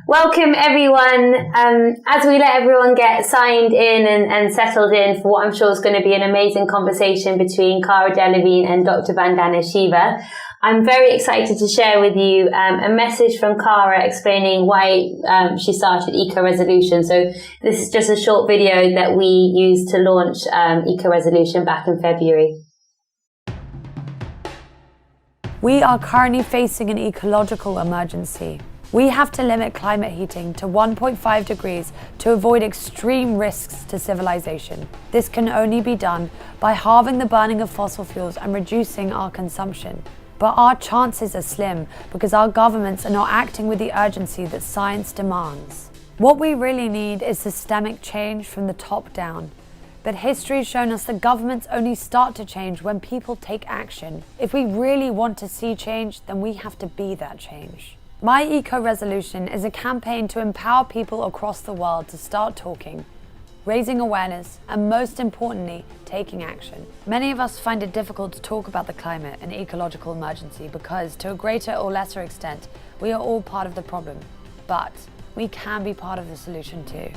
Welcome everyone. As we let everyone get signed in and settled in for what I'm sure is going to be an amazing conversation between Cara Delevingne and Dr Vandana Shiva, I'm very excited to share with you a message from Cara explaining why she started EcoResolution. So this is just a short video that we used to launch EcoResolution back in February. We are currently facing an ecological emergency. We have to limit climate heating to 1.5 degrees to avoid extreme risks to civilization. This can only be done by halving the burning of fossil fuels and reducing our consumption. But our chances are slim because our governments are not acting with the urgency that science demands. What we really need is systemic change from the top down. But history has shown us that governments only start to change when people take action. If we really want to see change, then we have to be that change. My EcoResolution is a campaign to empower people across the world to start talking, raising awareness, and most importantly, taking action. Many of us find it difficult to talk about the climate and ecological emergency because, to a greater or lesser extent, we are all part of the problem. But we can be part of the solution too.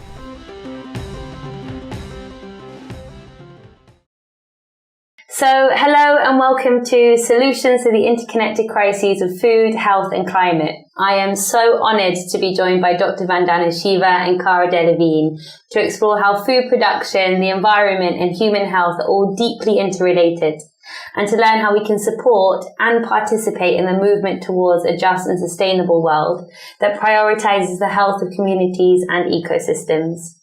So, hello and welcome to Solutions to the Interconnected Crises of Food, Health and Climate. I am so honoured to be joined by Dr Vandana Shiva and Cara Delevingne to explore how food production, the environment and human health are all deeply interrelated, and to learn how we can support and participate in the movement towards a just and sustainable world that prioritises the health of communities and ecosystems.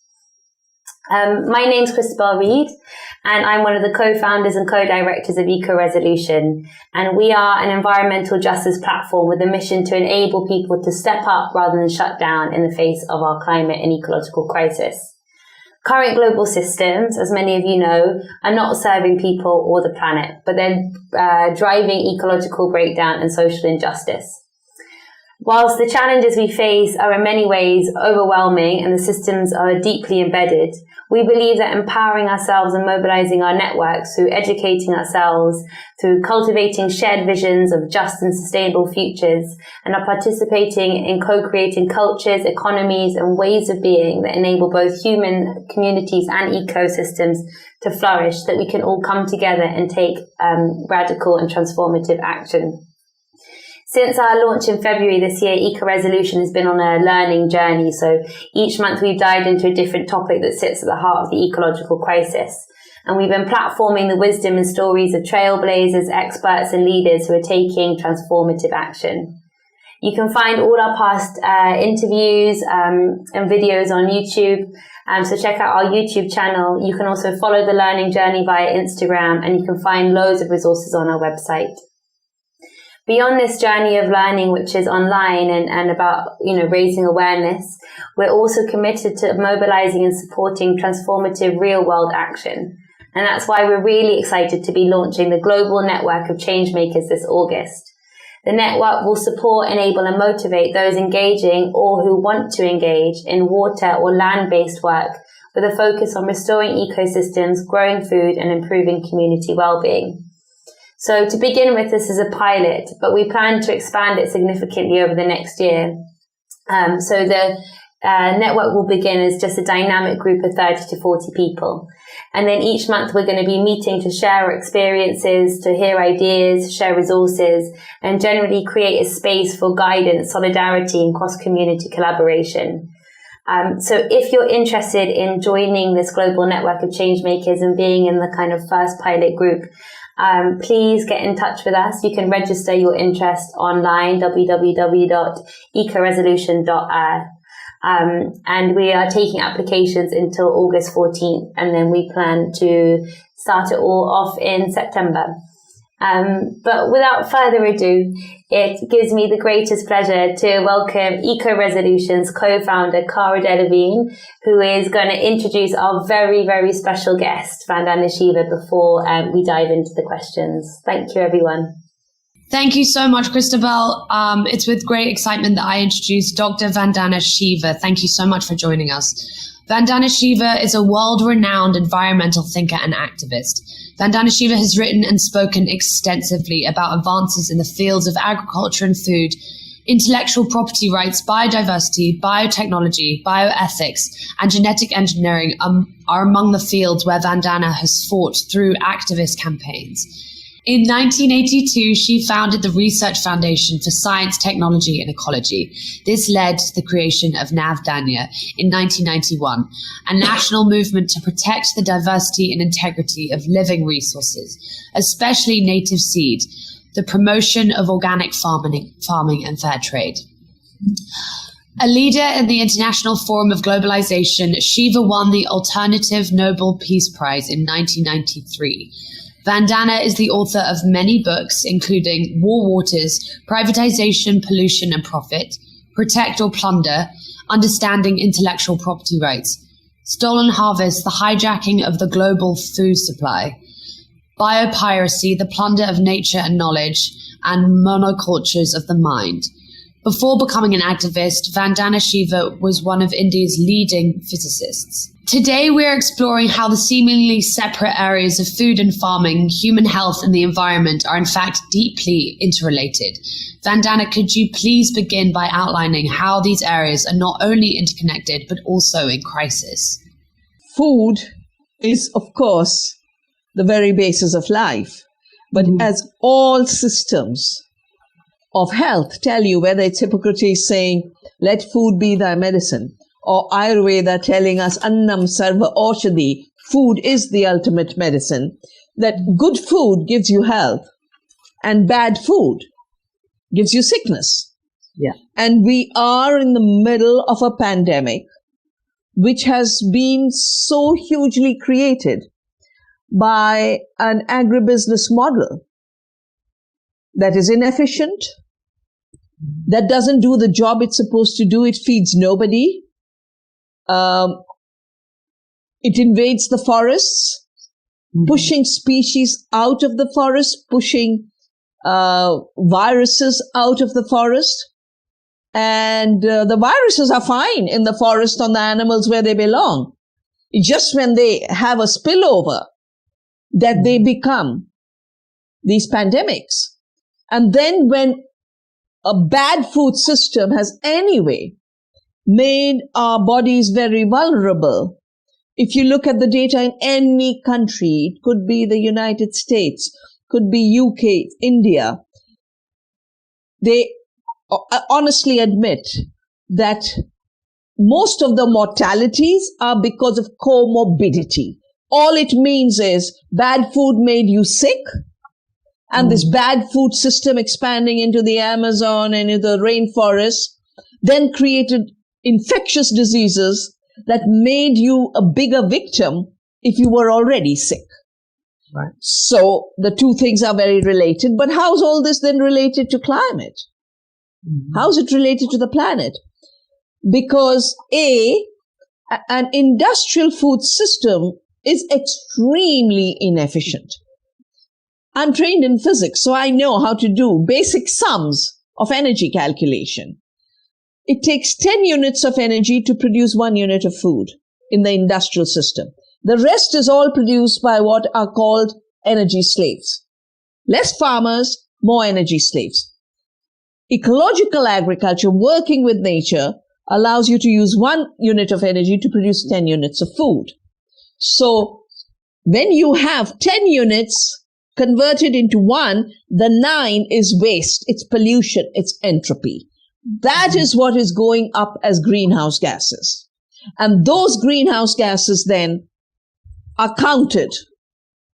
My name's Christabel Reed, and I'm one of the co-founders and co-directors of EcoResolution, and we are an environmental justice platform with a mission to enable people to step up rather than shut down in the face of our climate and ecological crisis. Current global systems, as many of you know, are not serving people or the planet, but they're driving ecological breakdown and social injustice. Whilst the challenges we face are in many ways overwhelming and the systems are deeply embedded, we believe that empowering ourselves and mobilising our networks through educating ourselves, through cultivating shared visions of just and sustainable futures, and are participating in co-creating cultures, economies and ways of being that enable both human communities and ecosystems to flourish, that we can all come together and take radical and transformative action. Since our launch in February this year, EcoResolution has been on a learning journey. So each month we've dived into a different topic that sits at the heart of the ecological crisis. And we've been platforming the wisdom and stories of trailblazers, experts and leaders who are taking transformative action. You can find all our past interviews and videos on YouTube. So check out our YouTube channel. You can also follow the learning journey via Instagram, and you can find loads of resources on our website. Beyond this journey of learning, which is online and about, raising awareness, we're also committed to mobilizing and supporting transformative real world action. And that's why we're really excited to be launching the global network of changemakers this August. The network will support, enable and motivate those engaging or who want to engage in water or land-based work with a focus on restoring ecosystems, growing food and improving community well-being. So to begin with, this is a pilot, but we plan to expand it significantly over the next year. So the network will begin as just a dynamic group of 30 to 40 people. And then each month we're going to be meeting to share our experiences, to hear ideas, share resources, and generally create a space for guidance, solidarity, and cross-community collaboration. So if you're interested in joining this global network of changemakers and being in the kind of first pilot group, please get in touch with us. You can register your interest online, www.ecoresolution.earth. And we are taking applications until August 14th, and then we plan to start it all off in September. But without further ado, it gives me the greatest pleasure to welcome EcoResolution's co-founder, Cara Delevingne, who is going to introduce our very, very special guest, Vandana Shiva, before we dive into the questions. Thank you, everyone. Thank you so much, Christabel. It's with great excitement that I introduce Dr. Vandana Shiva. Thank you so much for joining us. Vandana Shiva is a world-renowned environmental thinker and activist. Vandana Shiva has written and spoken extensively about advances in the fields of agriculture and food, Intellectual property rights, biodiversity, biotechnology, bioethics, and genetic engineering are among the fields where Vandana has fought through activist campaigns. In 1982, she founded the Research Foundation for Science, Technology and Ecology. This led to the creation of Navdanya in 1991, a national movement to protect the diversity and integrity of living resources, especially native seed, the promotion of organic farming and fair trade. A leader in the International Forum of Globalisation, Shiva won the Alternative Nobel Peace Prize in 1993. Vandana is the author of many books, including War Waters, Privatization, Pollution and Profit, Protect or Plunder, Understanding Intellectual Property Rights, Stolen Harvest, The Hijacking of the Global Food Supply, Biopiracy, The Plunder of Nature and Knowledge, and Monocultures of the Mind. Before becoming an activist, Vandana Shiva was one of India's leading physicists. Today, we're exploring how the seemingly separate areas of food and farming, human health, and the environment are in fact deeply interrelated. Vandana, could you please begin by outlining how these areas are not only interconnected, but also in crisis? Food is, of course, the very basis of life. But as all systems of health tell you, whether it's Hippocrates saying, let food be thy medicine, or Ayurveda telling us annam sarva aushadhi, food is the ultimate medicine, that good food gives you health and bad food gives you sickness. Yeah. And we are in the middle of a pandemic which has been so hugely created by an agribusiness model that is inefficient, that doesn't do the job it's supposed to do, it feeds nobody. It invades the forests, pushing species out of the forest, pushing viruses out of the forest. And the viruses are fine in the forest on the animals where they belong. It's just when they have a spillover that they become these pandemics. And then when a bad food system has anyway made our bodies very vulnerable. If you look at the data in any country, it could be the United States, could be UK, India, they honestly admit that most of the mortalities are because of comorbidity. All it means is bad food made you sick, and this bad food system expanding into the Amazon and into the rainforest then created infectious diseases that made you a bigger victim if you were already sick. Right. So the two things are very related. But how's all this then related to climate? How's it related to the planet? Because an industrial food system is extremely inefficient. I'm trained in physics, so I know how to do basic sums of energy calculation. It takes 10 units of energy to produce 1 unit of food in the industrial system. The rest is all produced by what are called energy slaves. Less farmers, more energy slaves. Ecological agriculture, working with nature, allows you to use 1 unit of energy to produce 10 units of food. So when you have 10 units converted into 1, the 9 is waste, it's pollution, it's entropy. That is what is going up as greenhouse gases. And those greenhouse gases then are counted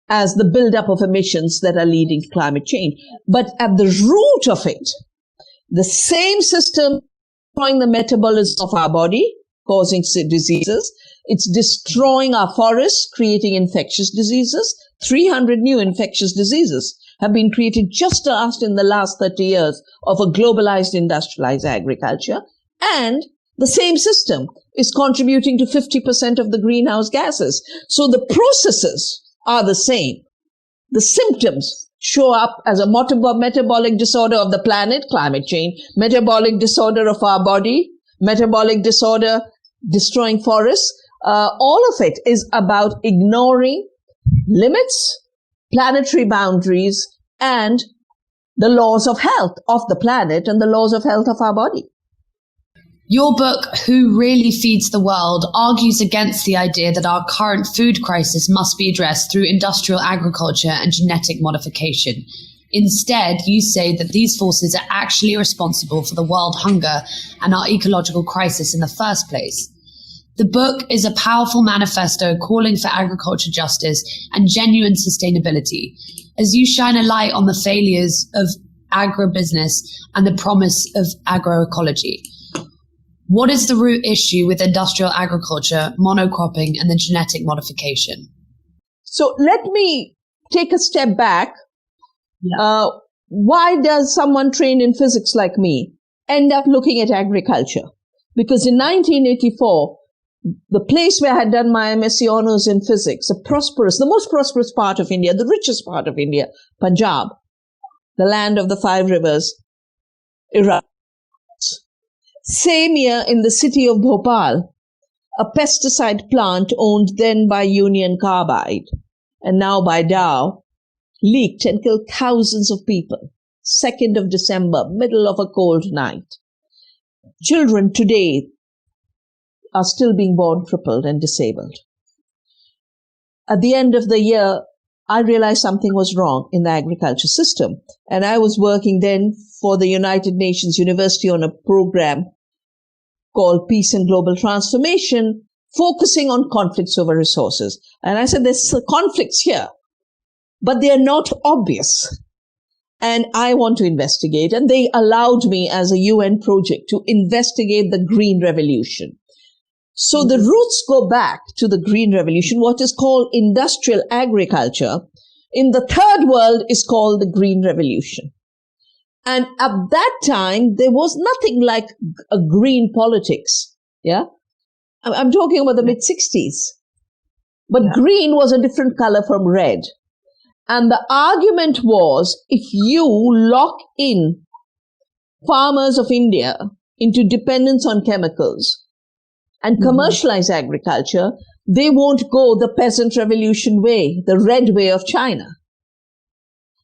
as the buildup of emissions that are leading to climate change. But at the root of it, the same system destroying the metabolism of our body, causing diseases. It's destroying our forests, creating infectious diseases. 300 new infectious diseases have been created just in the last 30 years of a globalized, industrialized agriculture. And the same system is contributing to 50% of the greenhouse gases. So the processes are the same. The symptoms show up as a metabolic disorder of the planet, climate change, metabolic disorder of our body, metabolic disorder, destroying forests. All of it is about ignoring limits, planetary boundaries, and the laws of health of the planet and the laws of health of our body. Your book, Who Really Feeds the World, argues against the idea that our current food crisis must be addressed through industrial agriculture and genetic modification. Instead, you say that these forces are actually responsible for the world hunger and our ecological crisis in the first place. The book is a powerful manifesto calling for agriculture justice and genuine sustainability, as you shine a light on the failures of agribusiness and the promise of agroecology. What is the root issue with industrial agriculture, monocropping, and the genetic modification? So let me take a step back. Why does someone trained in physics like me end up looking at agriculture? Because in 1984, the place where I had done my MSc Honours in physics, the most prosperous part of India, the richest part of India, Punjab, the land of the five rivers, erupted. Same year in the city of Bhopal, a pesticide plant owned then by Union Carbide and now by Dow leaked and killed thousands of people. 2nd of December, middle of a cold night. Children today are still being born crippled and disabled. At the end of the year, I realized something was wrong in the agriculture system. And I was working then for the United Nations University on a program called Peace and Global Transformation, focusing on conflicts over resources. And I said, there's conflicts here, but they are not obvious. And I want to investigate. And they allowed me as a UN project to investigate the Green Revolution. So the roots go back to the Green Revolution, what is called industrial agriculture. In the third world is called the Green Revolution. And at that time, there was nothing like a green politics. Yeah, I'm talking about the mid-60s. But green was a different color from red. And the argument was, if you lock in farmers of India into dependence on chemicals and commercialize agriculture, they won't go the peasant revolution way, the red way of China.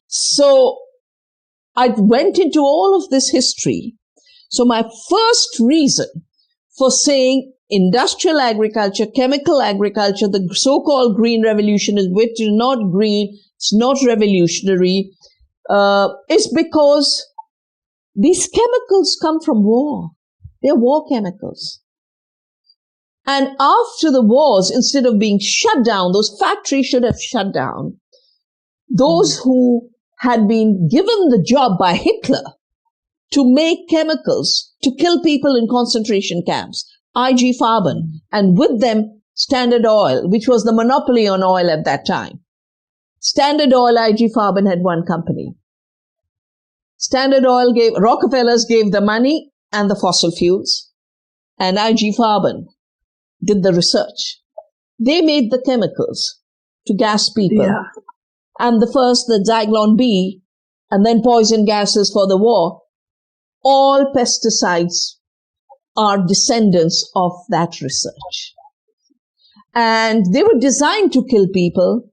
So I went into all of this history. So my first reason for saying industrial agriculture, chemical agriculture, the so-called green revolution, which is not green, it's not revolutionary, is because these chemicals come from war. They're war chemicals. And after the wars, instead of being shut down, those factories should have shut down. Those who had been given the job by Hitler to make chemicals to kill people in concentration camps, IG Farben, and with them Standard Oil, which was the monopoly on oil at that time. Standard Oil, IG Farben had one company. Standard Oil Rockefellers gave the money and the fossil fuels, and IG Farben did the research. They made the chemicals to gas people. Yeah. And the Zyklon B, and then poison gases for the war. All pesticides are descendants of that research. And they were designed to kill people.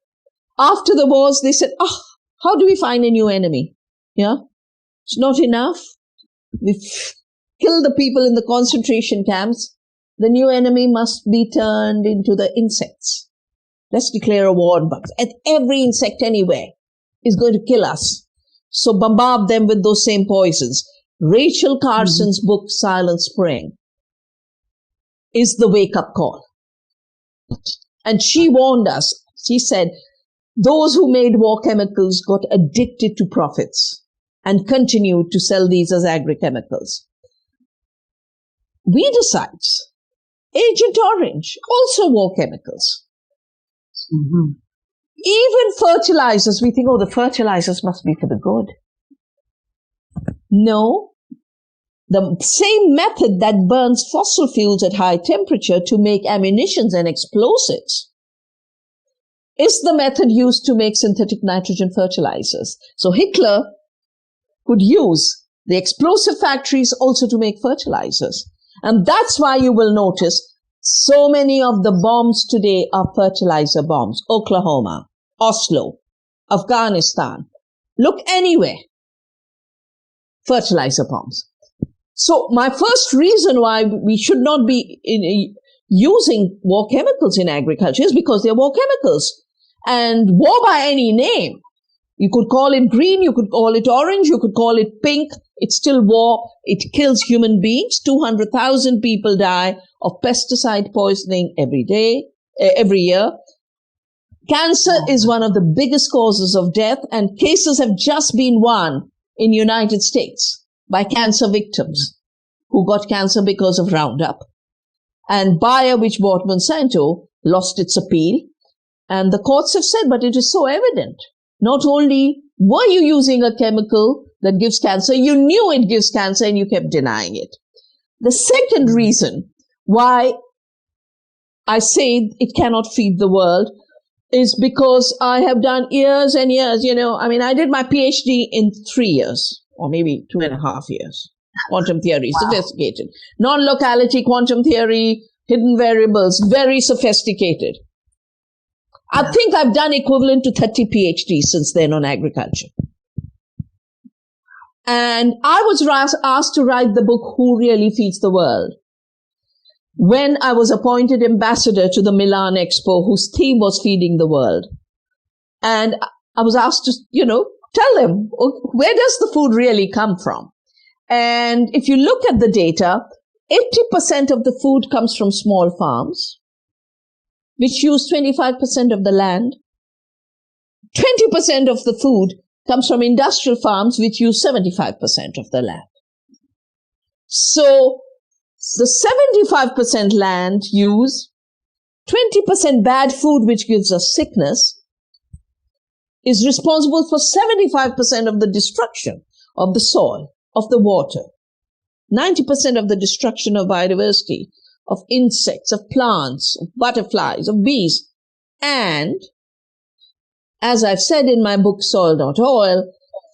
After the wars, they said, how do we find a new enemy? Yeah, it's not enough. We kill the people in the concentration camps. The new enemy must be turned into the insects. Let's declare a war on bugs. And every insect anywhere is going to kill us. So bombard them with those same poisons. Rachel Carson's book, Silent Spring, is the wake-up call. And she warned us. She said, those who made war chemicals got addicted to profits and continued to sell these as agri-chemicals. Weedicides, Agent Orange, also war chemicals. Even fertilizers, we think, the fertilizers must be for the good. No. The same method that burns fossil fuels at high temperature to make ammunitions and explosives is the method used to make synthetic nitrogen fertilizers. So Hitler could use the explosive factories also to make fertilizers. And that's why you will notice so many of the bombs today are fertilizer bombs. Oklahoma, Oslo, Afghanistan. Look anywhere. fertilizer pumps. So my first reason why we should not be using war chemicals in agriculture is because they're war chemicals. And war by any name. You could call it green, you could call it orange, you could call it pink. It's still war. It kills human beings. 200,000 people die of pesticide poisoning every year. Cancer is one of the biggest causes of death, and cases have just been won in United States by cancer victims who got cancer because of Roundup. And Bayer, which bought Monsanto, lost its appeal. And the courts have said, but it is so evident. Not only were you using a chemical that gives cancer, you knew it gives cancer and you kept denying it. The second reason why I say it cannot feed the world is because I have done years and years, I did my PhD in 3 years, or maybe 2.5 years. Quantum theory, sophisticated. Non-locality quantum theory, hidden variables, very sophisticated. I think I've done equivalent to 30 PhDs since then on agriculture. And I was asked to write the book, Who Really Feeds the World, when I was appointed ambassador to the Milan Expo, whose theme was Feeding the World. And I was asked to, tell them, where does the food really come from? And if you look at the data, 80% of the food comes from small farms, which use 25% of the land. 20% of the food comes from industrial farms, which use 75% of the land. So the 75% land use 20% bad food, which gives us sickness, is responsible for 75% of the destruction of the soil, of the water, 90% of the destruction of biodiversity, of insects, of plants, of butterflies, of bees. And, as I've said in my book, Soil Not Oil,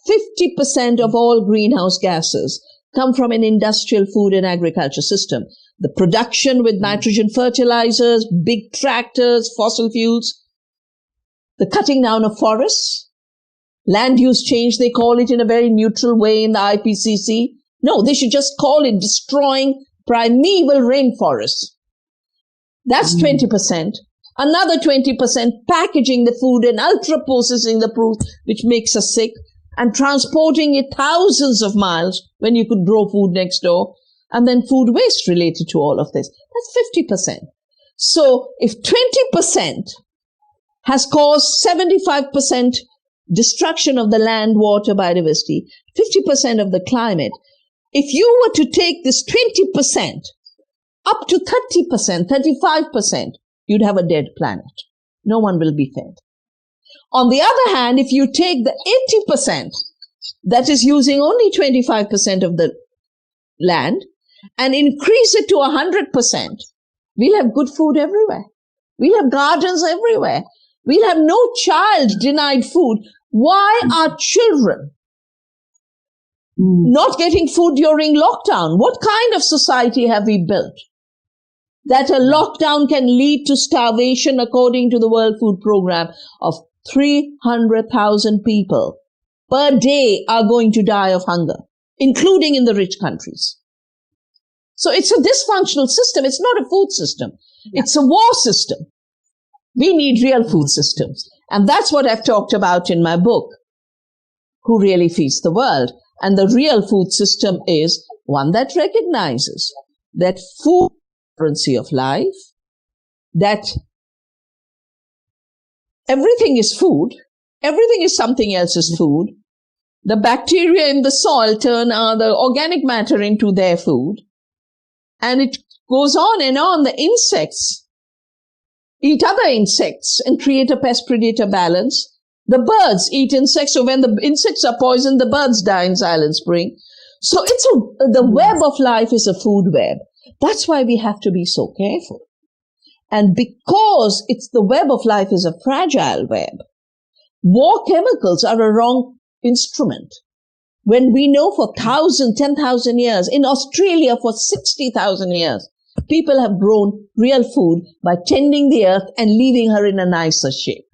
50% of all greenhouse gases come from an industrial food and agriculture system. The production with nitrogen fertilizers, big tractors, fossil fuels, the cutting down of forests, land use change, they call it in a very neutral way in the IPCC. No, they should just call it destroying primeval rainforests. That's 20%. Another 20% packaging the food and ultra-processing the food, which makes us sick, and transporting it thousands of miles when you could grow food next door, and then food waste related to all of this. That's 50%. So if 20% has caused 75% destruction of the land, water, biodiversity, 50% of the climate, if you were to take this 20% up to 30%, 35%, you'd have a dead planet. No one will be fed. On the other hand, if you take the 80% that is using only 25% of the land and increase it to 100%, we'll have good food everywhere. We'll have gardens everywhere. We'll have no child denied food. Why are children not getting food during lockdown? What kind of society have we built? That a lockdown can lead to starvation, according to the World Food Programme, of 300,000 people per day are going to die of hunger, including in the rich countries. So it's a dysfunctional system. It's not a food system. It's a war system. We need real food systems. And that's what I've talked about in my book, Who Really Feeds the World? And the real food system is one that recognizes that food is the currency of life, that everything is food, everything is something else's food. The bacteria in the soil turn the organic matter into their food. And it goes on and on. The insects eat other insects and create a pest-predator balance. The birds eat insects, so when the insects are poisoned, the birds die in Silent Spring. So the web of life is a food web. That's why we have to be so careful. And because the web of life is a fragile web, war chemicals are a wrong instrument. When we know for 10,000 years, in Australia for 60,000 years, people have grown real food by tending the earth and leaving her in a nicer shape.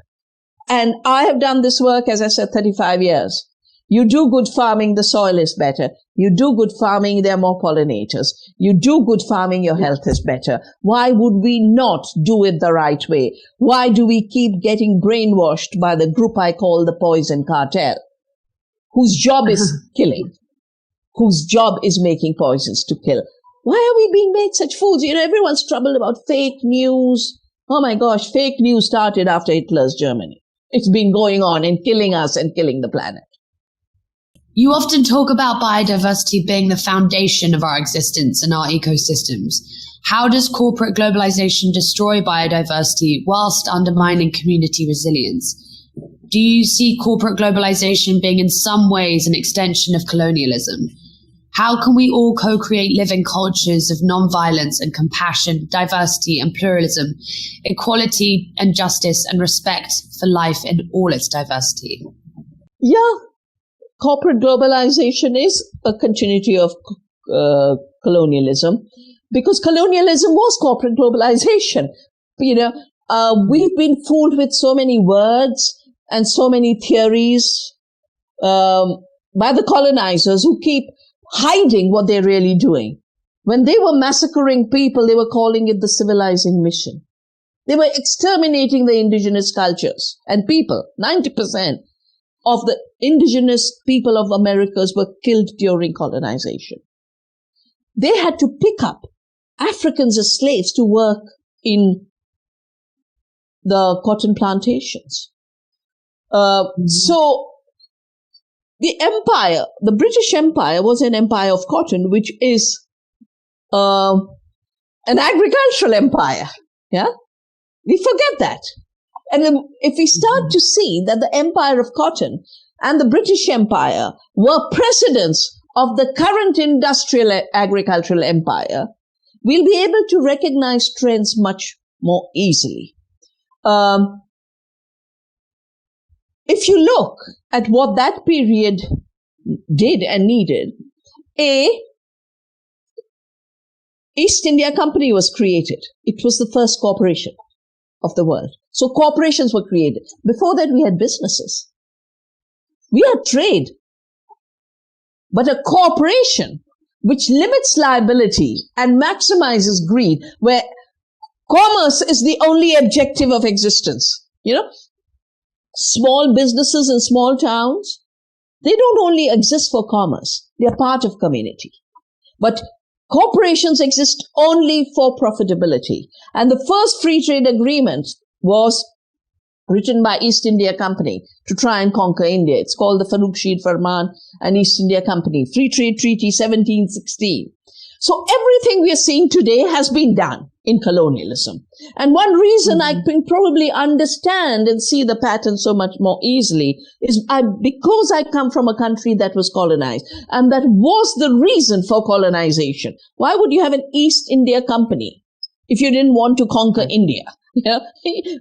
And I have done this work, as I said, 35 years. You do good farming, the soil is better. You do good farming, there are more pollinators. You do good farming, your health is better. Why would we not do it the right way? Why do we keep getting brainwashed by the group I call the poison cartel, whose job is killing, whose job is making poisons to kill? Why are we being made such fools? You know, everyone's troubled about fake news. Oh my gosh, fake news started after Hitler's Germany. It's been going on and killing us and killing the planet. You often talk about biodiversity being the foundation of our existence and our ecosystems. How does corporate globalization destroy biodiversity whilst undermining community resilience? Do you see corporate globalization being in some ways an extension of colonialism? How can we all co-create living cultures of non-violence and compassion, diversity and pluralism, equality and justice and respect for life in all its diversity? Yeah. Corporate globalization is a continuity of colonialism, because colonialism was corporate globalization. You know, we've been fooled with so many words and so many theories by the colonizers, who keep hiding what they're really doing. When they were massacring people, they were calling it the civilizing mission. They were exterminating the indigenous cultures and people. 90% of the indigenous people of Americas were killed during colonization. They had to pick up Africans as slaves to work in the cotton plantations. So the empire, the British Empire, was an empire of cotton, which is an agricultural empire. Yeah, we forget that. And if we start to see that the empire of cotton and the British Empire were precedents of the current industrial agricultural empire, we'll be able to recognize trends much more easily. If you look at what that period did and needed, East India Company was created. It was the first corporation of the world. So corporations were created. Before that, we had businesses. We had trade. But a corporation which limits liability and maximizes greed, where commerce is the only objective of existence. You know, small businesses in small towns, they don't only exist for commerce. They are part of community. But corporations exist only for profitability. And the first free trade agreement was written by East India Company to try and conquer India. It's called the Farrukhshid Farman and East India Company. Free Trade Treaty 1716. So everything we are seeing today has been done in colonialism. And one reason I can probably understand and see the pattern so much more easily is because I come from a country that was colonized. And that was the reason for colonization. Why would you have an East India Company if you didn't want to conquer India? Yeah,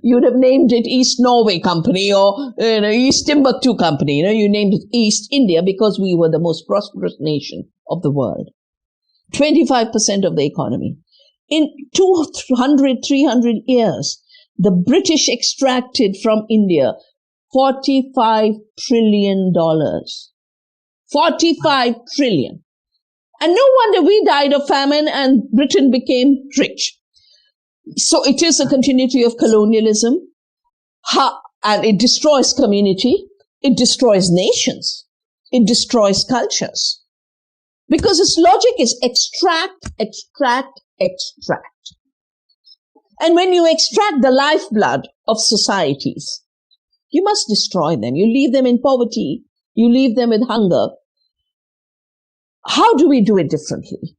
you'd have named it East Norway Company or East Timbuktu Company. You named it East India because we were the most prosperous nation of the world. 25% of the economy. In 200, 300 years, the British extracted from India $45 trillion. 45 trillion. And no wonder we died of famine and Britain became rich. So it is a continuity of colonialism, and it destroys community, it destroys nations, it destroys cultures. Because its logic is extract, extract, extract. And when you extract the lifeblood of societies, you must destroy them. You leave them in poverty, you leave them with hunger. How do we do it differently?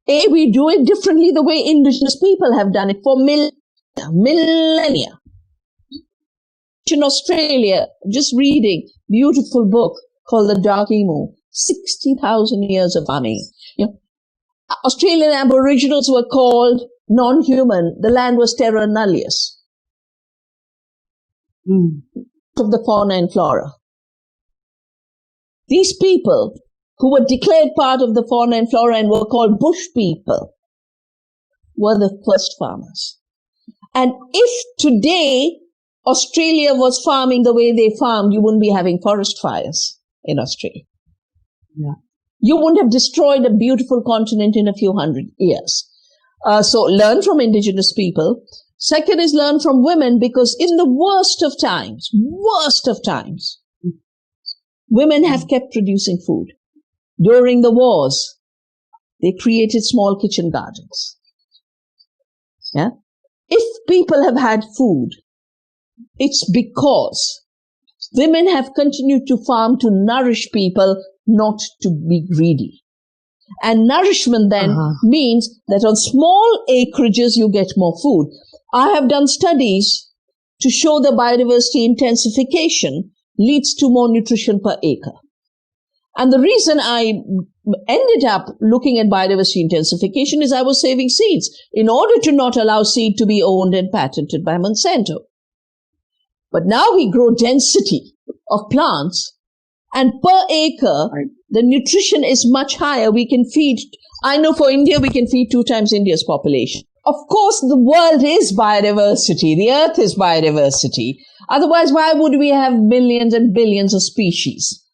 We do it differently the way indigenous people have done it for millennia. In Australia, just reading a beautiful book called The Dark Emu, 60,000 years of farming. Australian Aboriginals were called non-human. The land was terra nullius. Of the fauna and flora. These people who were declared part of the fauna and flora and were called bush people, were the first farmers. And if today Australia was farming the way they farmed, you wouldn't be having forest fires. in Australia. Yeah. You wouldn't have destroyed a beautiful continent in a few hundred years. So learn from indigenous people. Second is learn from women, because in the worst of times, women have kept producing food. During the wars, they created small kitchen gardens. Yeah? If people have had food, it's because women have continued to farm to nourish people, not to be greedy. And nourishment then means that on small acreages you get more food. I have done studies to show the biodiversity intensification leads to more nutrition per acre. And the reason I ended up looking at biodiversity intensification is I was saving seeds in order to not allow seed to be owned and patented by Monsanto. But now we grow density of plants, and per acre, the nutrition is much higher. We can feed, I know for India, we can feed 2 times India's population. Of course, the world is biodiversity. The earth is biodiversity. Otherwise, why would we have millions and billions of species?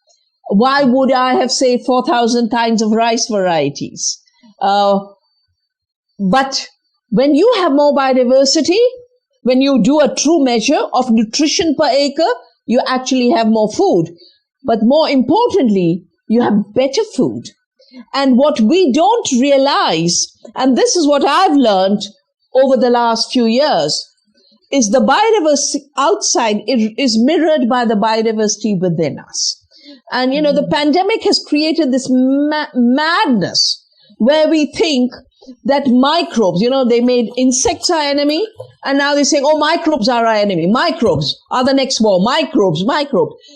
Why would I have, say, 4,000 kinds of rice varieties? But when you have more biodiversity, when you do a true measure of nutrition per acre, you actually have more food. But more importantly, you have better food. And what we don't realize, and this is what I've learned over the last few years, is the biodiversity outside is mirrored by the biodiversity within us. And, you know, the pandemic has created this madness where we think that microbes, you know, they made insects our enemy, and now they're saying, oh, microbes are our enemy. Microbes are the next war. Microbes.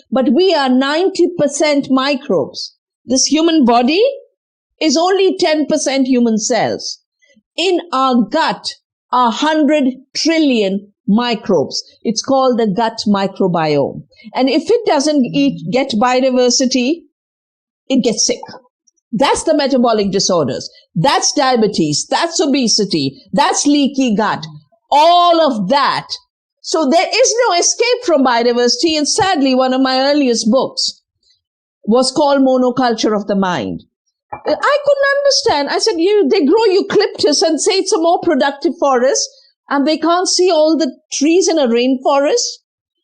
But we are 90% microbes. This human body is only 10% human cells. In our gut are 100 trillion microbes. It's called the gut microbiome. And if it doesn't get biodiversity, it gets sick. That's the metabolic disorders. That's diabetes. That's obesity. That's leaky gut. All of that. So there is no escape from biodiversity. And sadly, one of my earliest books was called Monoculture of the Mind. I couldn't understand. I said, they grow eucalyptus and say it's a more productive forest, and they can't see all the trees in a rainforest.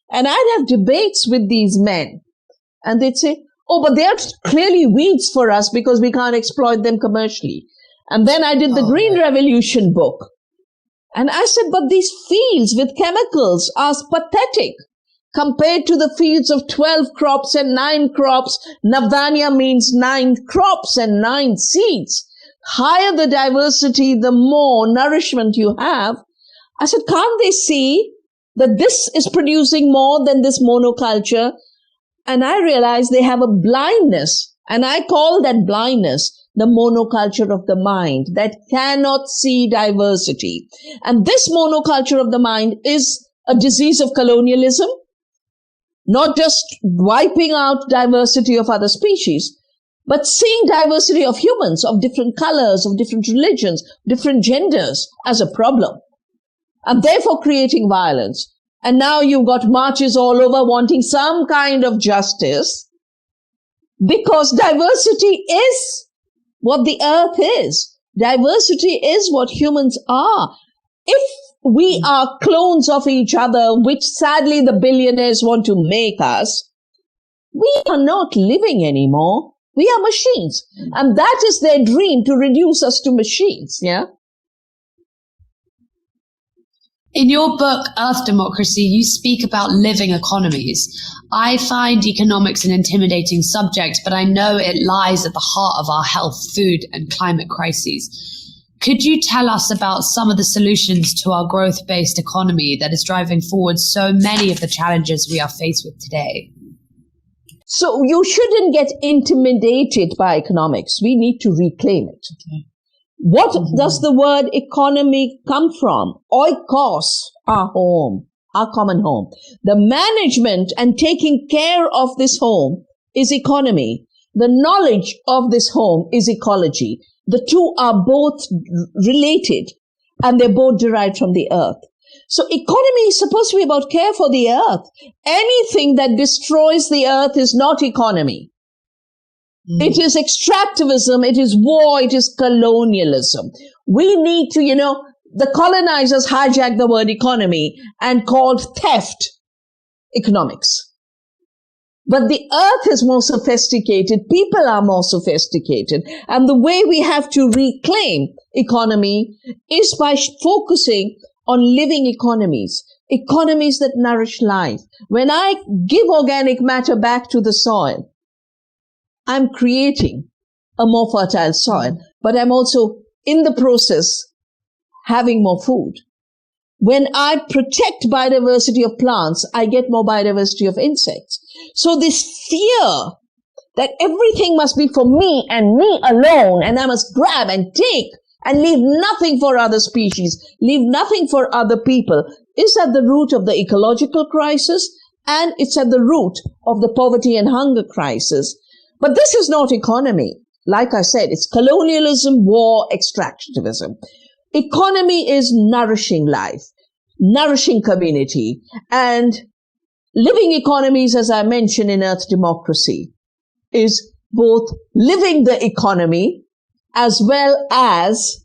And I'd have debates with these men, and they'd say, oh, but they're clearly weeds for us because we can't exploit them commercially. And then I did the Green Revolution book. And I said, but these fields with chemicals are pathetic compared to the fields of 12 crops and 9 crops. Navdanya means 9 crops and 9 seeds. Higher the diversity, the more nourishment you have. I said, can't they see that this is producing more than this monoculture? And I realized they have a blindness, and I call that blindness the monoculture of the mind that cannot see diversity. And this monoculture of the mind is a disease of colonialism, not just wiping out diversity of other species, but seeing diversity of humans, of different colors, of different religions, different genders as a problem, and therefore creating violence. And now you've got marches all over wanting some kind of justice, because diversity is what the earth is. Diversity is what humans are. If we are clones of each other, which sadly the billionaires want to make us, we are not living anymore. We are machines. And that is their dream, to reduce us to machines. Yeah. In your book, Earth Democracy, you speak about living economies. I find economics an intimidating subject, but I know it lies at the heart of our health, food, and climate crises. Could you tell us about some of the solutions to our growth-based economy that is driving forward so many of the challenges we are faced with today? So you shouldn't get intimidated by economics. We need to reclaim it. Okay. What does the word economy come from? Oikos, our home, our common home. The management and taking care of this home is economy. The knowledge of this home is ecology. The two are both related, and they're both derived from the earth. So economy is supposed to be about care for the earth. Anything that destroys the earth is not economy. It is extractivism, it is war, it is colonialism. We need to, the colonizers hijacked the word economy and called theft economics. But the earth is more sophisticated, people are more sophisticated, and the way we have to reclaim economy is by focusing on living economies that nourish life. When I give organic matter back to the soil, I'm creating a more fertile soil, but I'm also in the process having more food. When I protect biodiversity of plants, I get more biodiversity of insects. So this fear that everything must be for me and me alone, and I must grab and take and leave nothing for other species, leave nothing for other people, is at the root of the ecological crisis, and it's at the root of the poverty and hunger crisis. But this is not economy. Like I said, it's colonialism, war, extractivism. Economy is nourishing life, nourishing community, and living economies, as I mentioned in Earth Democracy, is both living the economy as well as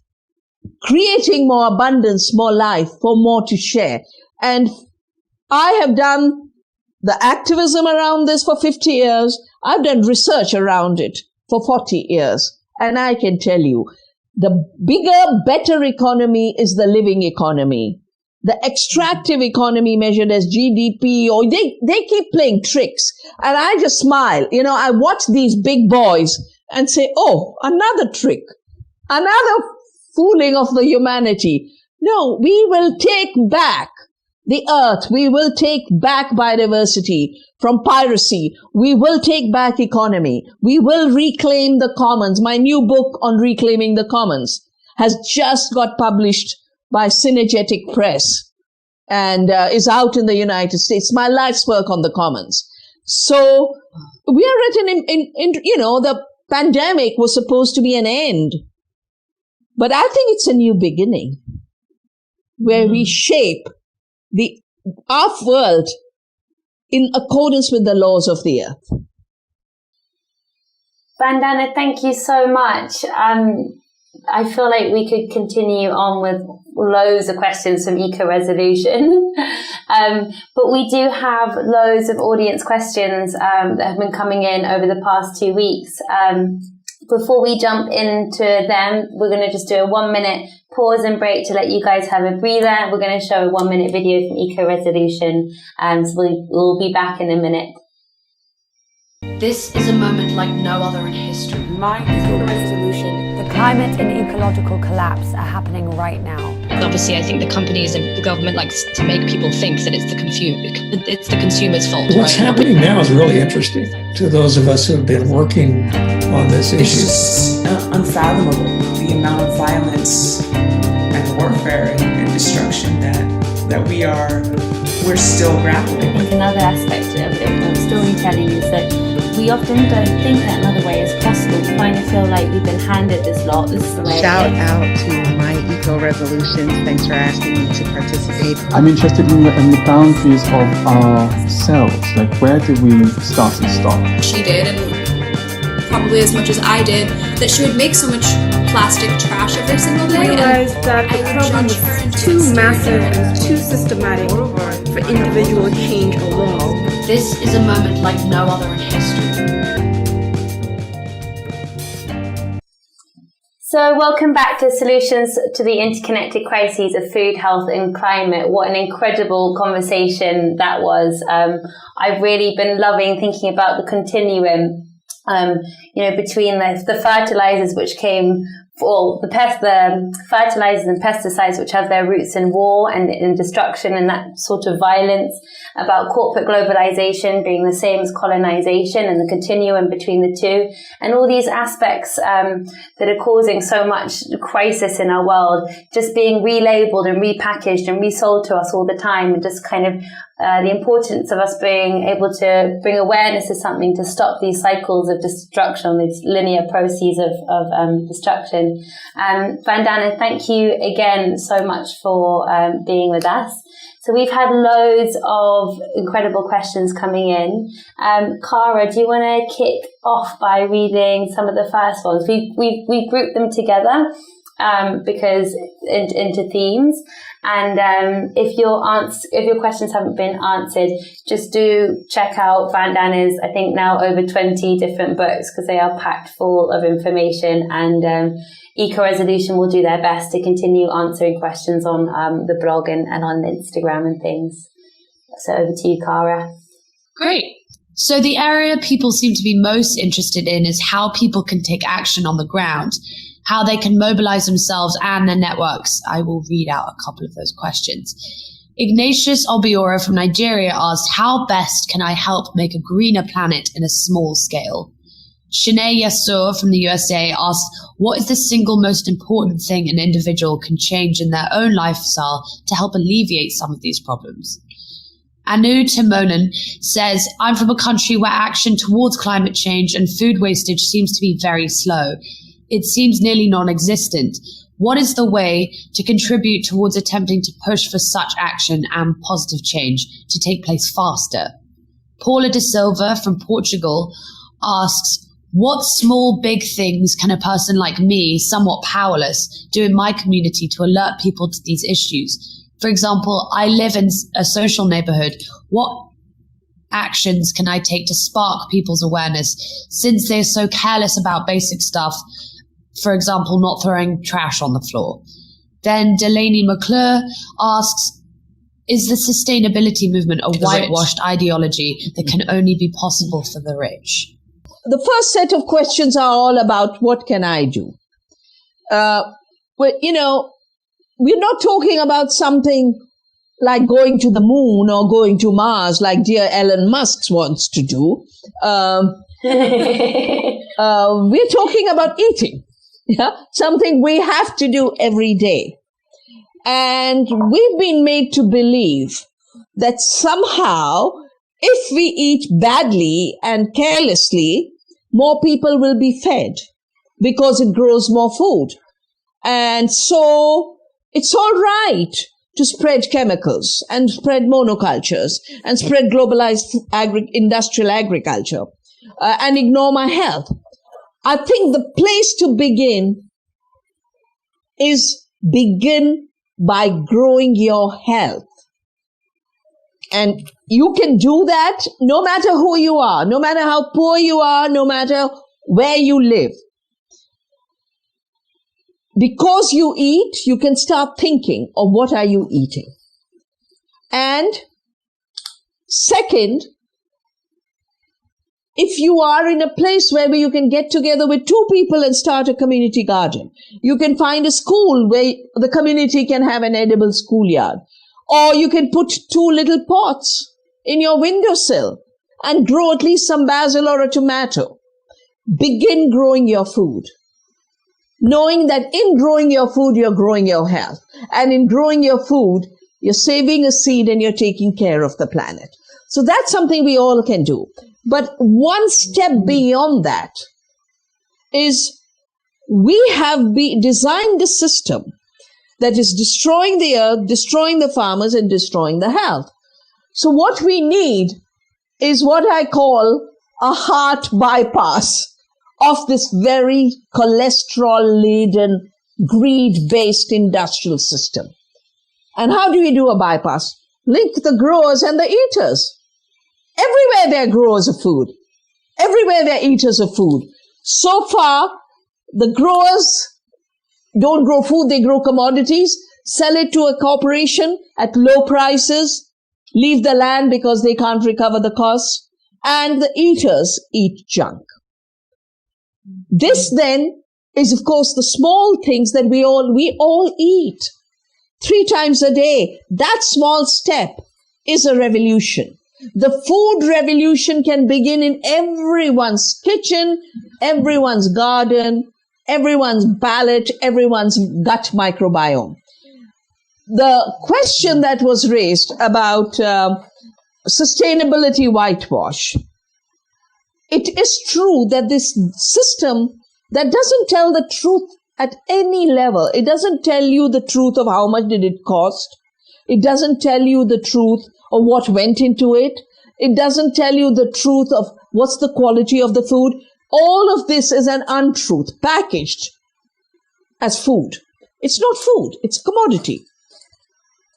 creating more abundance, more life, for more to share. And I have done the activism around this for 50 years. I've done research around it for 40 years. And I can tell you, the bigger, better economy is the living economy. The extractive economy measured as GDP, or they keep playing tricks. And I just smile. I watch these big boys and say, oh, another trick, another fooling of the humanity. No, we will take back the earth. We will take back biodiversity from piracy. We will take back economy. We will reclaim the commons. My new book on reclaiming the commons has just got published by Synergetic Press and is out in the United States. My life's work on the commons. So we are at the pandemic was supposed to be an end. But I think it's a new beginning where we shape our world in accordance with the laws of the earth. Vandana, thank you so much. I feel like we could continue on with loads of questions from EcoResolution. But we do have loads of audience questions that have been coming in over the past 2 weeks. Before we jump into them, we're going to just do a 1 minute pause and break to let you guys have a breather. We're going to show a 1 minute video from EcoResolution, so we'll be back in a minute. This is a moment like no other in history. My EcoResolution. The climate and ecological collapse are happening right now. Obviously, I think the companies and the government likes to make people think that it's the consumer's fault. What's happening now is really interesting to those of us who have been working on this issue. It's just unfathomable, the amount of violence and warfare and destruction that we're still grappling with. Another aspect of storytelling is that we often don't think that another way is possible. We kind of feel like we've been handed this lot. This is the way. Shout out to my EcoResolutions. Thanks for asking me to participate. I'm interested in the boundaries of ourselves. Like, where do we start and stop? She did, and probably as much as I did, that she would make so much plastic trash every single day. I realized that the problem was too massive and too systematic for individual change alone. This is a moment like no other in history. So welcome back to Solutions to the Interconnected Crises of Food, Health and Climate. What an incredible conversation that was. I've really been loving thinking about the continuum, between the fertilizers which came, or the fertilizers and pesticides which have their roots in war and in destruction and that sort of violence, about corporate globalisation being the same as colonization and the continuum between the two, and all these aspects that are causing so much crisis in our world just being relabeled and repackaged and resold to us all the time, and just kind of the importance of us being able to bring awareness to something to stop these cycles of destruction, these linear processes of destruction. Vandana, thank you again so much for being with us. So we've had loads of incredible questions coming in. Cara, do you want to kick off by reading some of the first ones? We've grouped them together because into themes. And if your questions haven't been answered, just do check out Vandana's, I think now over 20 different books, because they are packed full of information, and EcoResolution will do their best to continue answering questions on the blog and on Instagram and things. So over to you, Cara. Great. So the area people seem to be most interested in is how people can take action on the ground, how they can mobilize themselves and their networks. I will read out a couple of those questions. Ignatius Obiora from Nigeria asked, how best can I help make a greener planet in a small scale? Shanae Yasur from the USA asked, what is the single most important thing an individual can change in their own lifestyle to help alleviate some of these problems? Anu Timonen says, I'm from a country where action towards climate change and food wastage seems to be very slow. It seems nearly non-existent. What is the way to contribute towards attempting to push for such action and positive change to take place faster? Paula de Silva from Portugal asks, what small, big things can a person like me, somewhat powerless, do in my community to alert people to these issues? For example, I live in a social neighborhood. What actions can I take to spark people's awareness since they're so careless about basic stuff? For example, not throwing trash on the floor. Then Delaney McClure asks, is the sustainability movement a whitewashed ideology that can only be possible for the rich? The first set of questions are all about what can I do? We're not talking about something like going to the moon or going to Mars like dear Elon Musk wants to do. We're talking about eating. Yeah, something we have to do every day. And we've been made to believe that somehow, if we eat badly and carelessly, more people will be fed because it grows more food. And so it's all right to spread chemicals and spread monocultures and spread globalized industrial agriculture and ignore my health. I think the place to begin is begin by growing your health. And you can do that no matter who you are, no matter how poor you are, no matter where you live. Because you eat, you can start thinking of what are you eating. And second, if you are in a place where you can get together with two people and start a community garden, you can find a school where the community can have an edible schoolyard. Or you can put two little pots in your windowsill and grow at least some basil or a tomato. Begin growing your food, knowing that in growing your food, you're growing your health. And in growing your food, you're saving a seed and you're taking care of the planet. So that's something we all can do. But one step beyond that is we have designed the system that is destroying the earth, destroying the farmers, and destroying the health. So what we need is what I call a heart bypass of this very cholesterol-laden, greed-based industrial system. And how do we do a bypass? Link the growers and the eaters. Everywhere there are growers of food. Everywhere there are eaters of food. So far, the growers don't grow food, they grow commodities, sell it to a corporation at low prices, leave the land because they can't recover the costs, and the eaters eat junk. This then is, of course, the small things that we all eat 3 times a day. That small step is a revolution. The food revolution can begin in everyone's kitchen, everyone's garden, everyone's palate, everyone's gut microbiome. The question that was raised about sustainability whitewash, it is true that this system that doesn't tell the truth at any level, it doesn't tell you the truth of how much did it cost, It doesn't tell you the truth of what went into it. It doesn't tell you the truth of what's the quality of the food. All of this is an untruth packaged as food. It's not food, it's commodity.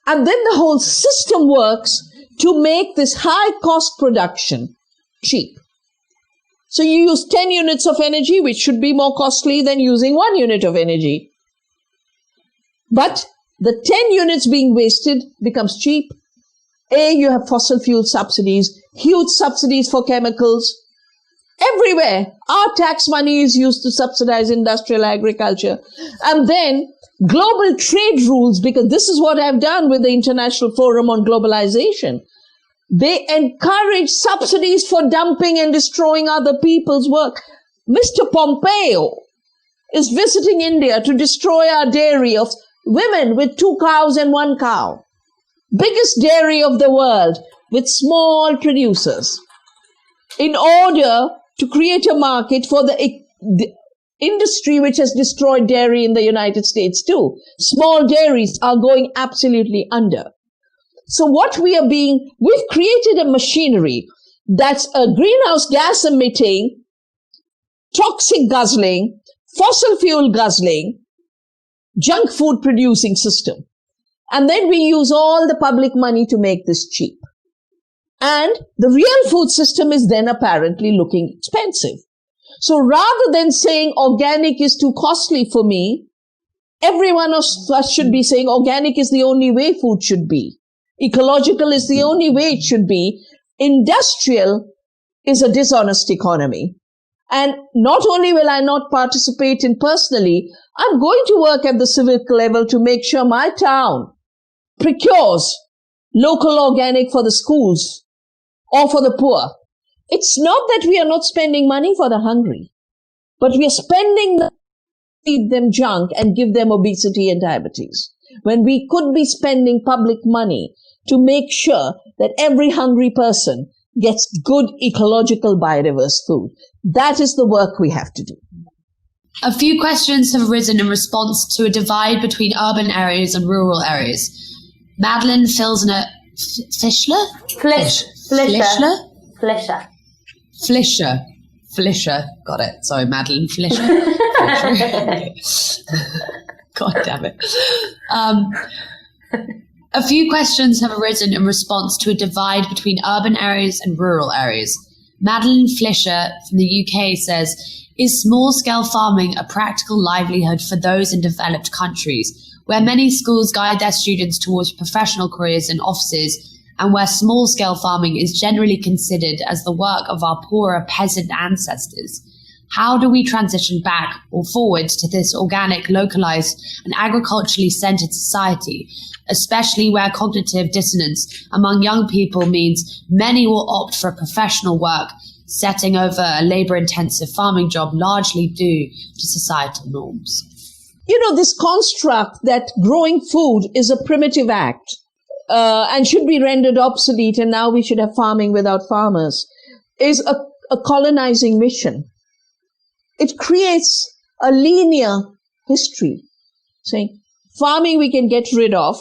And then the whole system works to make this high cost production cheap. So you use 10 units of energy, which should be more costly than using 1 unit of energy. But the 10 units being wasted becomes cheap. You have fossil fuel subsidies, huge subsidies for chemicals. Everywhere, our tax money is used to subsidize industrial agriculture. And then global trade rules, because this is what I've done with the International Forum on Globalisation. They encourage subsidies for dumping and destroying other people's work. Mr. Pompeo is visiting India to destroy our dairy of women with 2 cows and 1 cow. Biggest dairy of the world with small producers. In order to create a market for the industry which has destroyed dairy in the United States too. Small dairies are going absolutely under. So we've created a machinery that's a greenhouse gas emitting, toxic guzzling, fossil fuel guzzling, junk food producing system. And then we use all the public money to make this cheap. And the real food system is then apparently looking expensive. So rather than saying organic is too costly for me, every one of us should be saying organic is the only way food should be. Ecological is the only way it should be. Industrial is a dishonest economy. And not only will I not participate in personally, I'm going to work at the civic level to make sure my town procures local organic for the schools or for the poor. It's not that we are not spending money for the hungry, but we are spending to feed them junk and give them obesity and diabetes, when we could be spending public money to make sure that every hungry person gets good ecological biodiverse food. That is the work we have to do. A few questions have arisen in response to a divide between urban areas and rural areas. Madeline Fischler? Flischer. Got it. Sorry, Madeline Flischer. God damn it. A few questions have arisen in response to a divide between urban areas and rural areas. Madeline Flischer from the UK says, is small-scale farming a practical livelihood for those in developed countries, where many schools guide their students towards professional careers and offices, and where small-scale farming is generally considered as the work of our poorer peasant ancestors? How do we transition back or forward to this organic, localized, and agriculturally centered society, especially where cognitive dissonance among young people means many will opt for professional work, setting over a labor-intensive farming job largely due to societal norms? You know, this construct that growing food is a primitive act and should be rendered obsolete, and now we should have farming without farmers, is a colonizing mission. It creates a linear history, saying farming we can get rid of.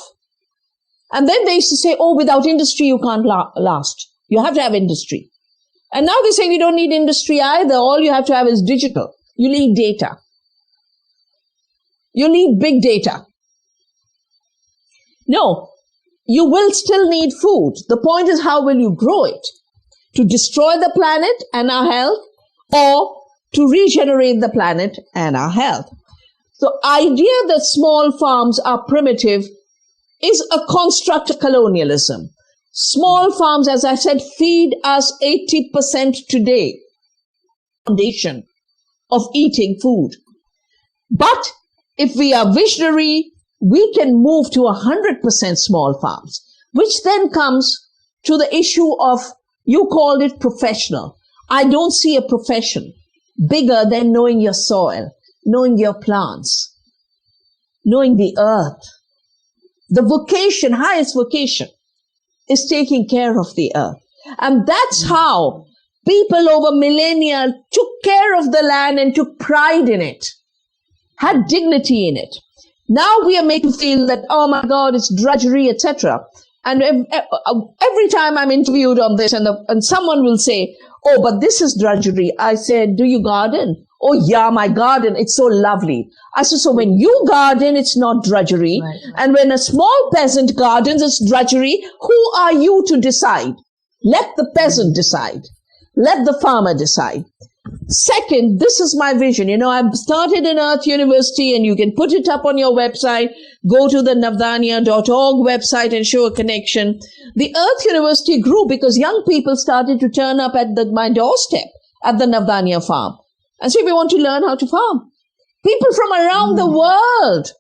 And then they used to say, oh, without industry you can't last. You have to have industry. And now they say we don't need industry either. All you have to have is digital. You need data. You need big data. No, you will still need food. The point is, how will you grow it? To destroy the planet and our health, or to regenerate the planet and our health? The idea that small farms are primitive is a construct of colonialism. Small farms, as I said, feed us 80% today. Foundation of eating food. But if we are visionary, we can move to 100% small farms, which then comes to the issue of, you called it professional. I don't see a profession bigger than knowing your soil, knowing your plants, knowing the earth. The vocation, highest vocation, is taking care of the earth. And that's how people over millennia took care of the land and took pride in it, had dignity in it. Now we are made to feel that, oh my God, it's drudgery, etc. And every time I'm interviewed on this and someone will say, oh, but this is drudgery. I said, do you garden? Oh yeah, my garden, it's so lovely. I said, so when you garden, it's not drudgery. Right. And when a small peasant gardens, it's drudgery. Who are you to decide? Let the peasant decide. Let the farmer decide. Second, this is my vision. I've started an Earth University, and you can put it up on your website. Go to the navdanya.org website and show a connection. The Earth University grew because young people started to turn up at my doorstep at the Navdanya farm and say, we want to learn how to farm. People from around the world.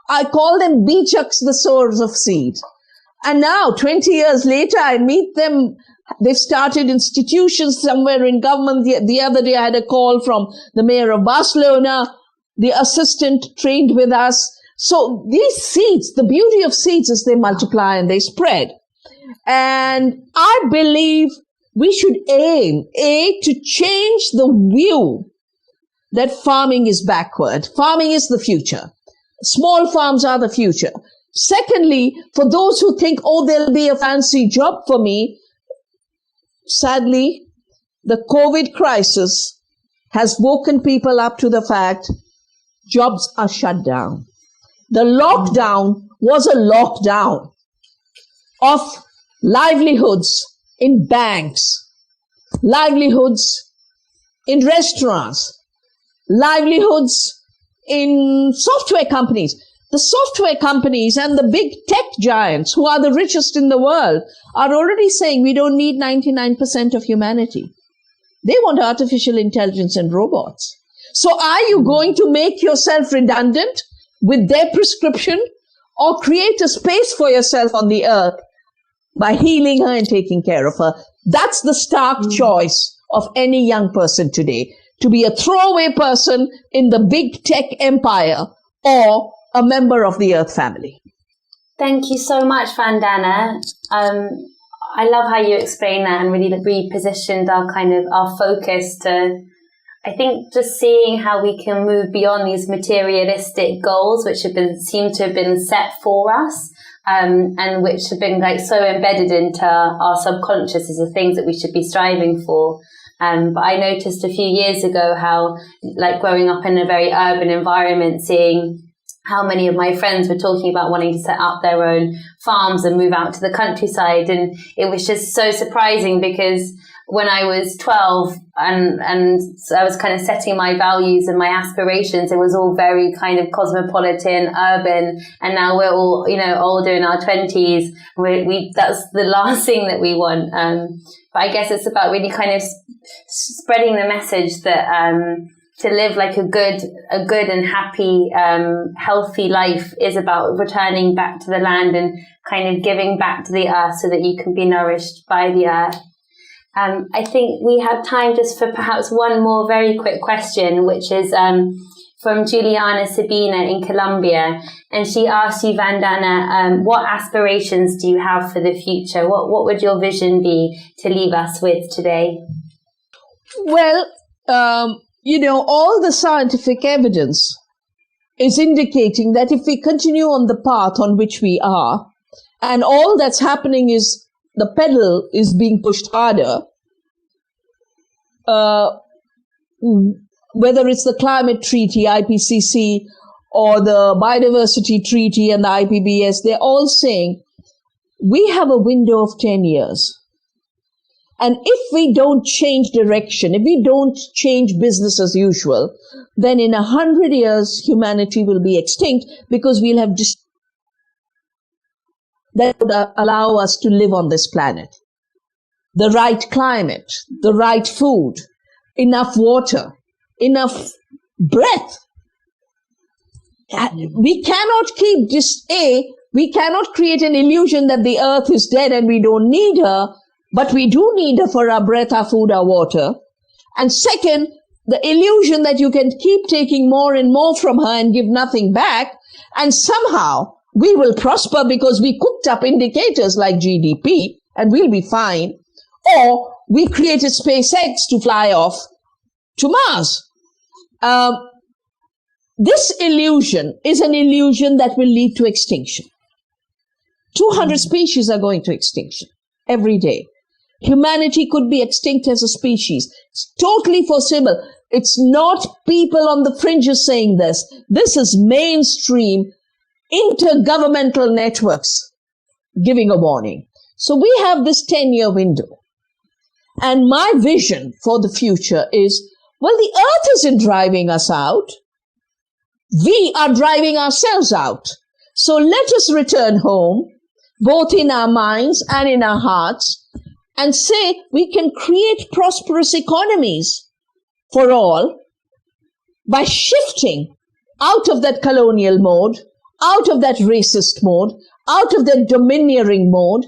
I call them Bichaks, the sowers of seed. And now, 20 years later, I meet them. They've started institutions somewhere in government. The other day I had a call from the mayor of Barcelona. The assistant trained with us. So these seeds, the beauty of seeds is they multiply and they spread. And I believe we should aim, to change the view that farming is backward. Farming is the future. Small farms are the future. Secondly, for those who think, oh, there'll be a fancy job for me, sadly, the COVID crisis has woken people up to the fact jobs are shut down. The lockdown was a lockdown of livelihoods in banks, livelihoods in restaurants, livelihoods in software companies. The software companies and the big tech giants who are the richest in the world are already saying we don't need 99% of humanity. They want artificial intelligence and robots. So are you going to make yourself redundant with their prescription, or create a space for yourself on the earth by healing her and taking care of her? That's the stark choice of any young person today, to be a throwaway person in the big tech empire or a member of the Earth family. Thank you so much, Vandana. I love how you explain that and really repositioned our focus to, I think, just seeing how we can move beyond these materialistic goals which seem to have been set for us, and which have been so embedded into our subconscious as the things that we should be striving for. But I noticed a few years ago how, growing up in a very urban environment, seeing how many of my friends were talking about wanting to set up their own farms and move out to the countryside. And it was just so surprising, because when I was 12 and so I was kind of setting my values and my aspirations, it was all very kind of cosmopolitan, urban. And now we're all, older in our 20s. That's the last thing that we want. But I guess it's about really kind of spreading the message that, to live like a good and happy, healthy life is about returning back to the land and kind of giving back to the earth so that you can be nourished by the earth. I think we have time just for perhaps one more very quick question, which is from Juliana Sabina in Colombia. And she asked you, Vandana, what aspirations do you have for the future? What would your vision be to leave us with today? Well, all the scientific evidence is indicating that if we continue on the path on which we are, and all that's happening is the pedal is being pushed harder, whether it's the climate treaty, IPCC, or the biodiversity treaty and the IPBES, they're all saying we have a window of 10 years. And if we don't change direction, if we don't change business as usual, then in 100 years, humanity will be extinct, because we'll have that would allow us to live on this planet. The right climate, the right food, enough water, enough breath. We cannot keep we cannot create an illusion that the earth is dead and we don't need her. But we do need her for our breath, our food, our water. And second, the illusion that you can keep taking more and more from her and give nothing back, and somehow we will prosper because we cooked up indicators like GDP and we'll be fine. Or we created SpaceX to fly off to Mars. This illusion is an illusion that will lead to extinction. 200 species are going to extinction every day. Humanity could be extinct as a species. It's totally foreseeable. It's not people on the fringes saying this. This is mainstream intergovernmental networks giving a warning. So we have this 10-year window. And my vision for the future is, well, the earth isn't driving us out. We are driving ourselves out. So let us return home, both in our minds and in our hearts, and say we can create prosperous economies for all by shifting out of that colonial mode, out of that racist mode, out of that domineering mode,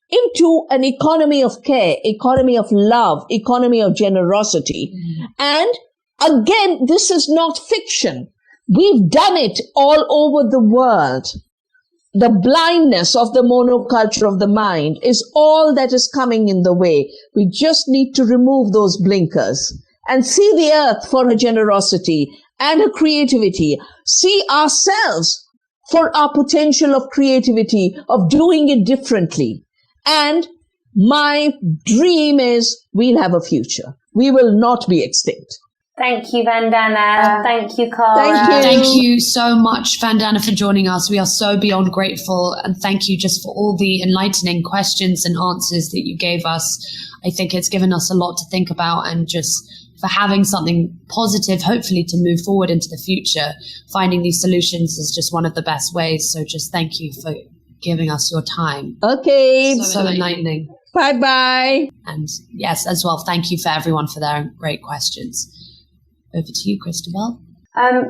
into an economy of care, economy of love, economy of generosity. And again, this is not fiction. We've done it all over the world. The blindness of the monoculture of the mind is all that is coming in the way. We just need to remove those blinkers and see the earth for her generosity and her creativity. See ourselves for our potential of creativity, of doing it differently. And my dream is we'll have a future. We will not be extinct. Thank you, Vandana. Thank you, Cara. Thank you so much, Vandana, for joining us. We are so beyond grateful. And thank you just for all the enlightening questions and answers that you gave us. I think it's given us a lot to think about, and just for having something positive, hopefully, to move forward into the future. Finding these solutions is just one of the best ways. So just thank you for giving us your time. Okay. So enlightening. Bye-bye. And yes, as well, thank you for everyone for their great questions. Over to you, Christabel.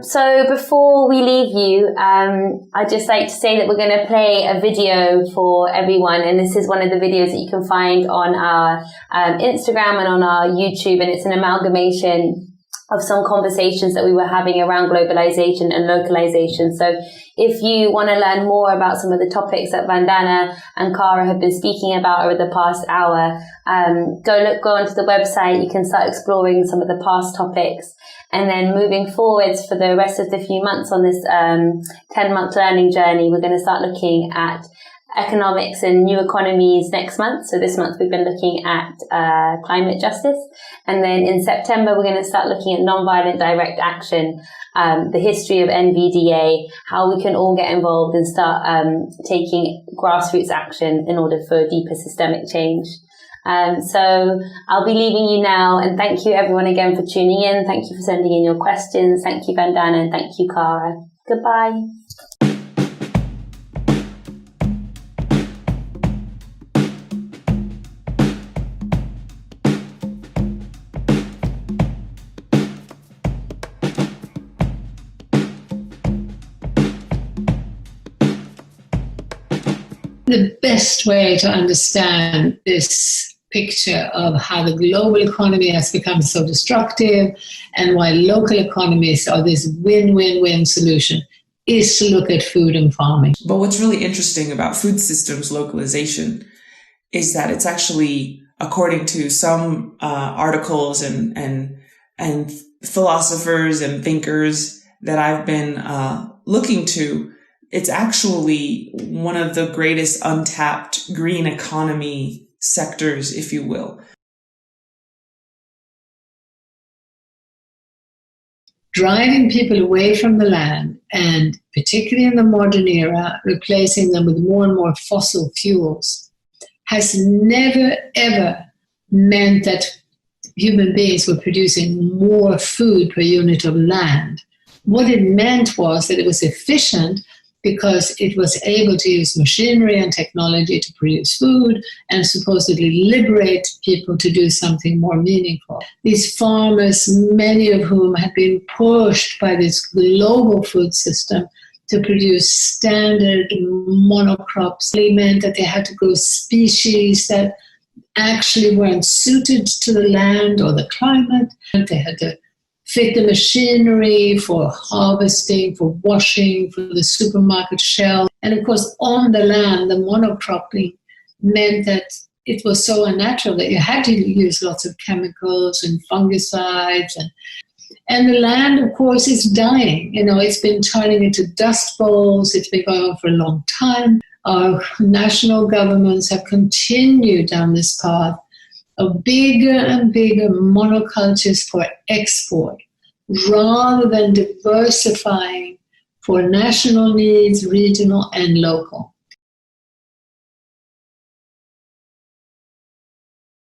So before we leave you, I'd just like to say that we're going to play a video for everyone. And this is one of the videos that you can find on our Instagram and on our YouTube. And it's an amalgamation of some conversations that we were having around globalisation and localisation. So if you want to learn more about some of the topics that Vandana and Cara have been speaking about over the past hour, go onto the website. You can start exploring some of the past topics. And then moving forwards for the rest of the few months on this 10-month learning journey, we're going to start looking at economics and new economies next month. So this month we've been looking at climate justice. And then in September, we're going to start looking at nonviolent direct action, the history of NVDA, how we can all get involved and start taking grassroots action in order for deeper systemic change. So I'll be leaving you now, and thank you everyone again for tuning in. Thank you for sending in your questions. Thank you, Vandana, and thank you, Cara. Goodbye. The best way to understand this picture of how the global economy has become so destructive and why local economies are this win-win-win solution is to look at food and farming. But what's really interesting about food systems localization is that it's actually, according to some articles and philosophers and thinkers that I've been looking to, it's actually one of the greatest untapped green economy sectors, if you will. Driving people away from the land, and particularly in the modern era, replacing them with more and more fossil fuels, has never, ever meant that human beings were producing more food per unit of land. What it meant was that it was efficient because it was able to use machinery and technology to produce food and supposedly liberate people to do something more meaningful. These farmers, many of whom had been pushed by this global food system to produce standard monocrops, they meant that they had to grow species that actually weren't suited to the land or the climate. They had to fit the machinery for harvesting, for washing, for the supermarket shelf. And of course, on the land, the monocropping meant that it was so unnatural that you had to use lots of chemicals and fungicides. And the land, of course, is dying. It's been turning into dust bowls. It's been going on for a long time. Our national governments have continued down this path of bigger and bigger monocultures for export, rather than diversifying for national needs, regional and local.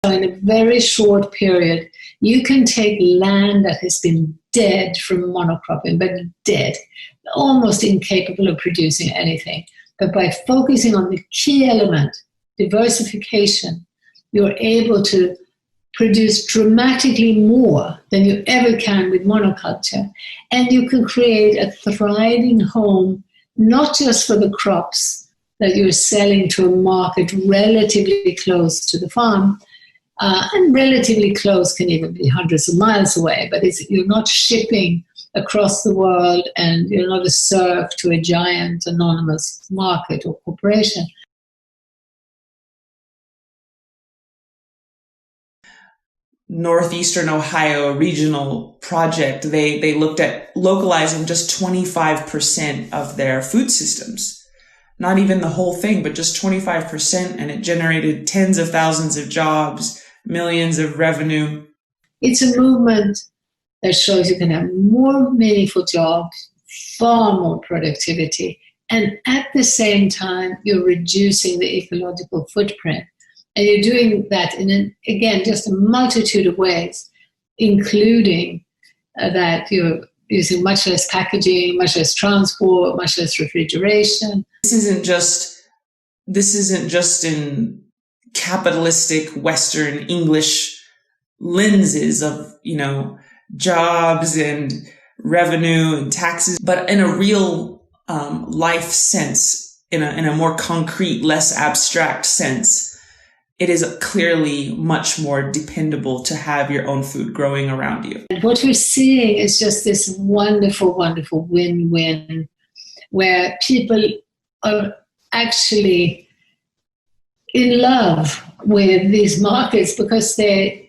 So in a very short period, you can take land that has been dead from monocropping, but dead, almost incapable of producing anything. But by focusing on the key element, diversification, you're able to produce dramatically more than you ever can with monoculture. And you can create a thriving home, not just for the crops that you're selling to a market relatively close to the farm, and relatively close can even be hundreds of miles away, but you're not shipping across the world and you're not a serf to a giant anonymous market or corporation. Northeastern Ohio regional project, they looked at localizing just 25% of their food systems. Not even the whole thing, but just 25%, and it generated tens of thousands of jobs, millions of revenue. It's a movement that shows you can have more meaningful jobs, far more productivity, and at the same time, you're reducing the ecological footprint. And you're doing that in, again, just a multitude of ways, including that you're using much less packaging, much less transport, much less refrigeration. This isn't just in capitalistic Western English lenses of, jobs and revenue and taxes, but in a real life sense, in a more concrete, less abstract sense. It is clearly much more dependable to have your own food growing around you. And what we're seeing is just this wonderful, wonderful win-win where people are actually in love with these markets because I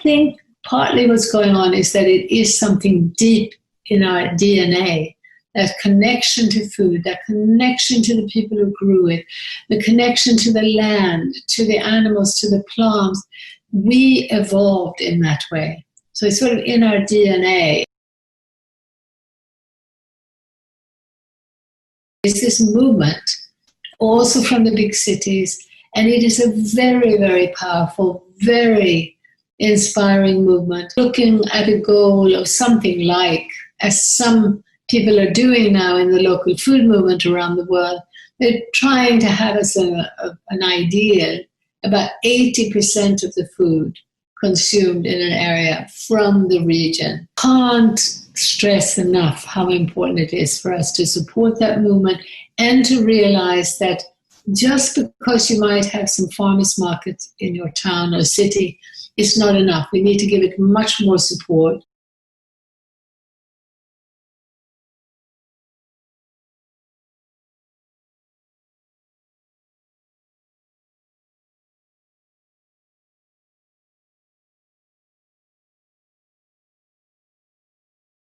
think partly what's going on is that it is something deep in our DNA. That connection to food, that connection to the people who grew it, the connection to the land, to the animals, to the plants. We evolved in that way. So it's sort of in our DNA. It's this movement, also from the big cities, and it is a very, very powerful, very inspiring movement, looking at a goal of something like, as some people are doing now in the local food movement around the world, they're trying to have as an ideal about 80% of the food consumed in an area from the region. Can't stress enough how important it is for us to support that movement and to realize that just because you might have some farmers markets in your town or city, it's not enough. We need to give it much more support.